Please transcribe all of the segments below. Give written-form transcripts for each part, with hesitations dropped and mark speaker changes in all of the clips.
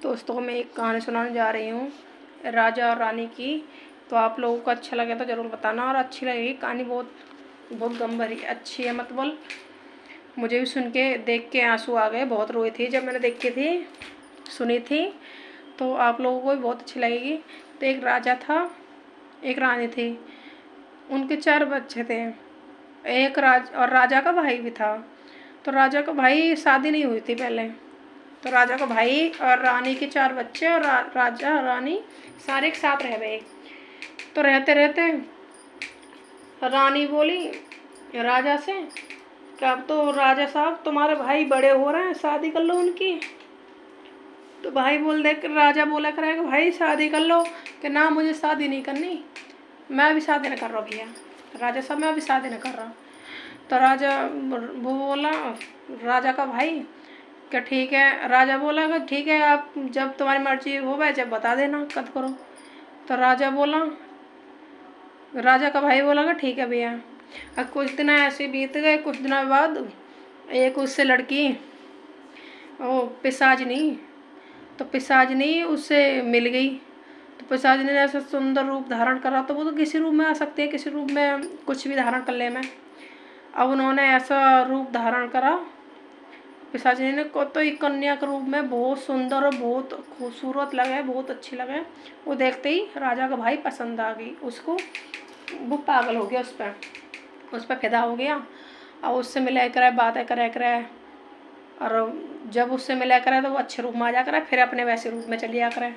Speaker 1: दोस्तों मैं एक कहानी सुनाने जा रही हूँ राजा और रानी की। तो आप लोगों को अच्छा लगे तो ज़रूर बताना, और अच्छी लगेगी कहानी। बहुत बहुत गम भरी अच्छी है, मतलब मुझे भी सुन के देख के आंसू आ गए। बहुत रोई थी जब मैंने देखी थी, सुनी थी। तो आप लोगों को भी बहुत अच्छी लगेगी। तो एक राजा था, एक रानी थी, उनके 4 बच्चे थे। एक राजा का भाई भी था। तो राजा का भाई शादी नहीं हुई थी पहले। तो राजा का भाई और रानी के 4 बच्चे और राजा और रानी सारे एक साथ रह गए। तो रहते रहते रानी बोली राजा से कि अब तो राजा साहब तुम्हारे भाई बड़े हो रहे हैं, शादी कर लो उनकी। तो भाई राजा बोला करेगा भाई शादी कर लो, कि ना मुझे शादी नहीं करनी, मैं अभी शादी नहीं कर रहा भैया, राजा साहब मैं अभी शादी नहीं कर रहा। तो वो बोला राजा का भाई क्या ठीक है। राजा बोला कि ठीक है, आप जब तुम्हारी मर्जी हो वह जब बता देना कद करो। तो राजा का भाई बोला कि ठीक है भैया। अब कुछ दिन ऐसे बीत गए। कुछ दिनों बाद एक उससे लड़की, वो पिशाचनी, तो पिशाचनी उससे मिल गई। तो पिशाचनी ने ऐसा सुंदर रूप धारण करा। तो वो तो किसी रूप में आ सकती है, किसी रूप में कुछ भी धारण कर ले मैं। अब उन्होंने ऐसा रूप धारण करा पिशाचिनी ने को, तो एक कन्या के रूप में बहुत सुंदर और बहुत खूबसूरत लगे, बहुत अच्छी लगे। वो देखते ही राजा का भाई पसंद आ गई उसको। वो पागल हो गया उस पर फिदा हो गया। और उससे मिला करे, बातें करे करे, और जब उससे मिला करे तो वो अच्छे रूप में आ जा करे, फिर अपने वैसे रूप में चली जा करे।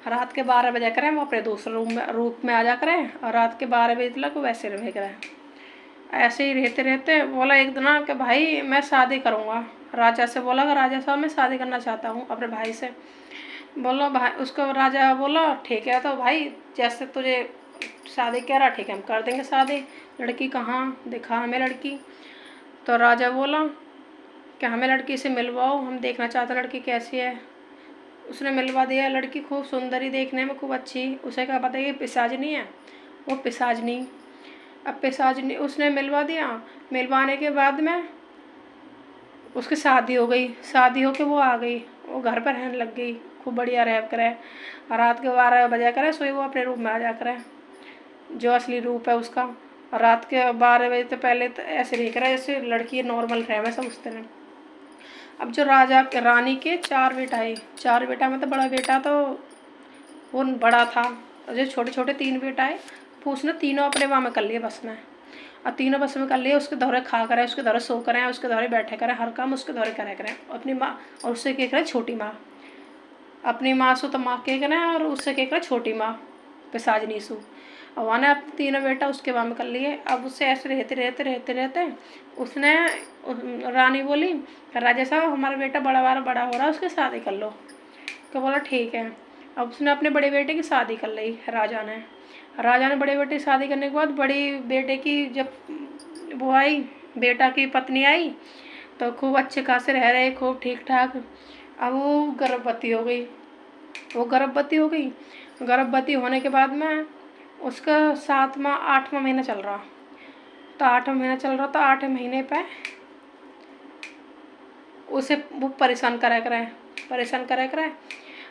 Speaker 1: रात के 12 बजे करें वो अपने दूसरे रूप में आ जा करें, और रात के 12 बजे तक वो वैसे रह करे। ऐसे ही रहते रहते बोला एक दिन कि भाई मैं शादी करूँगा। राजा से बोला कि राजा साहब मैं शादी करना चाहता हूँ अपने भाई से। बोलो भाई, उसको राजा बोला ठीक है, तो भाई जैसे तुझे शादी कह रहा ठीक है, हम कर देंगे शादी। लड़की कहाँ, दिखा हमें लड़की। तो राजा बोला कि हमें लड़की से मिलवाओ, हम देखना चाहते लड़की कैसी है। उसने मिलवा दिया। लड़की खूब सुंदरी, देखने में खूब अच्छी। उसे क्या पता ये पिशाचनी है, वो पिशाचनी। अब पिशाचनी उसने मिलवा दिया। मिलवाने के बाद में उसकी शादी हो गई। शादी होके वो आ गई, वो घर पर रहने लग गई, खूब बढ़िया रह करे। और रात के 12 बजे करे सोई वो अपने रूम में आ जा करे, जो असली रूप है उसका। और रात के 12 बजे तो पहले तो ऐसे नहीं करे जैसे लड़की नॉर्मल रहे, मैं समझते हैं। अब जो राजा रानी के 4 बेटा है, 4 बेटा में तो बड़ा बेटा तो वो बड़ा था, और जो छोटे छोटे 3 बेटा है वो उसने तीनों अपने वहाँ में कर लिए बस में। और तीनों बस में कर लिए। उसके दौरे खा करें, उसके दौरे सो करें, उसके दौरे बैठे करें, हर काम उसके दौरे करे करें। अपनी माँ और उससे क्या करें छोटी माँ, अपनी माँ सो तो माँ के करें, और उससे क्या करें छोटी माँ पिशाचनी सु। और वहाँ ने अपने तीनों बेटा उसके वहाँ में कर लिए। अब उससे ऐसे रहते उसने रानी बोली राजा साहब हमारा बेटा बड़ा हो रहा है, उसकी शादी कर लो। तो बोला ठीक है। अब उसने अपने बड़े बेटे की शादी कर ली राजा ने बड़े बेटे की शादी करने के बाद बड़ी बेटे की जब वो आई, बेटा की पत्नी आई, तो खूब अच्छे खासे रह रहे, खूब ठीक ठाक। अब वो गर्भवती हो गई। गर्भवती होने के बाद में उसका 8वां महीना चल रहा। तो 8वां महीना चल रहा, तो 8वें महीने पे उसे वो परेशान करा करे।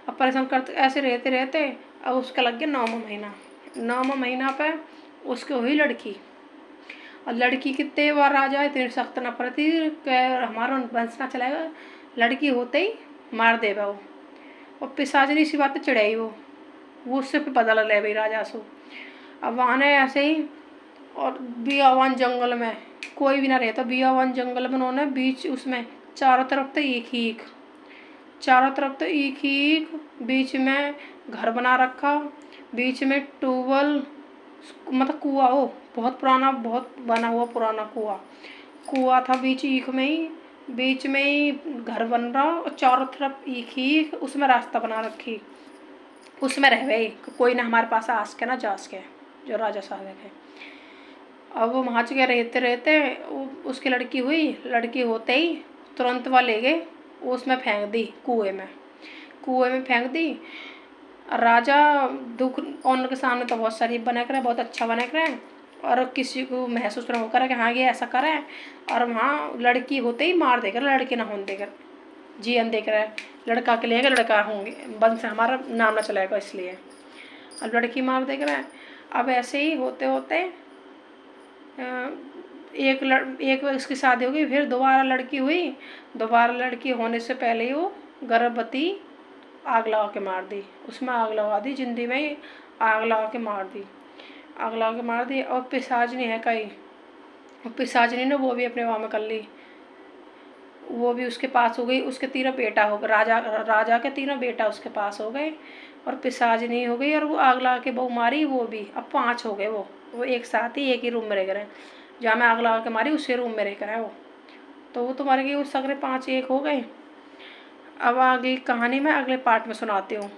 Speaker 1: अब परेशान करते ऐसे रहते अब उसका लग गया 9वां महीना। 9वां महीना पे उसकी हुई लड़की। और लड़की कितने बार राजा इतनी सख्त नफरत थी कि हमारा वंश ना चलेगा, लड़की होते ही मार देगा वो। और पिशाचनी सी बातें चढ़ाई वो उससे पे बदला ले भाई राजा सो। अब वहाँ ने ऐसे ही, और बियावान जंगल में कोई भी ना रहता, बियावान जंगल में उन्होंने बीच उसमें चारों तरफ तो एक बीच में घर बना रखा। बीच में ट्यूबवेल, मतलब कुआं, हो बहुत पुराना, बहुत बना हुआ पुराना कुआं था बीच में ही घर बन रहा। और चारों तरफ एक उसमें रास्ता बना रखी। उसमें रह गए कोई ना हमारे पास आस के ना जास के, जो राजा साहब है। अब वो वहाँ के रहते उसकी लड़की होते ही तुरंत वह ले गए, उसमें फेंक दी, कुएं में फेंक दी। राजा दुख उनके सामने तो बहुत शरीफ बने करे, बहुत अच्छा बने करे, और किसी को महसूस न होकर कि हाँ ये ऐसा करे। और वहाँ लड़की होते ही मार देकर, लड़के ना होने देकर, जीवन देकर लड़का के लिए लड़का होंगे, वंश हमारा नाम ना चलेगा इसलिए। अब लड़की मार देख रहा है। अब ऐसे ही होते होते एक उसकी शादी हो गई, फिर दोबारा लड़की हुई। दोबारा लड़की होने से पहले ही वो गर्भवती आग लगा के मार दी, उसमें आग लगा दी, जिंदगी में आग लगा के मार दी, आग लगा के मार दी। और पिशाचनी है कहीं, और पिशाचनी ने वो भी अपने वहाँ में कर ली, वो भी उसके पास हो गई। उसके तीनों बेटा हो गए, राजा के तीनों बेटा उसके पास हो गए, और पिशाचनी हो गई, और वो आग लगा के बहू मारी वो भी। अब 5 हो गए वो एक साथ ही एक ही रूम में रह गए। जहाँ मैं आग लगा के मारी उसी रूम में रह कर है वो, तो वो तो मर गई। उस सगरे 5 एक हो गए। अब अगली कहानी मैं अगले पार्ट में सुनाती हूँ।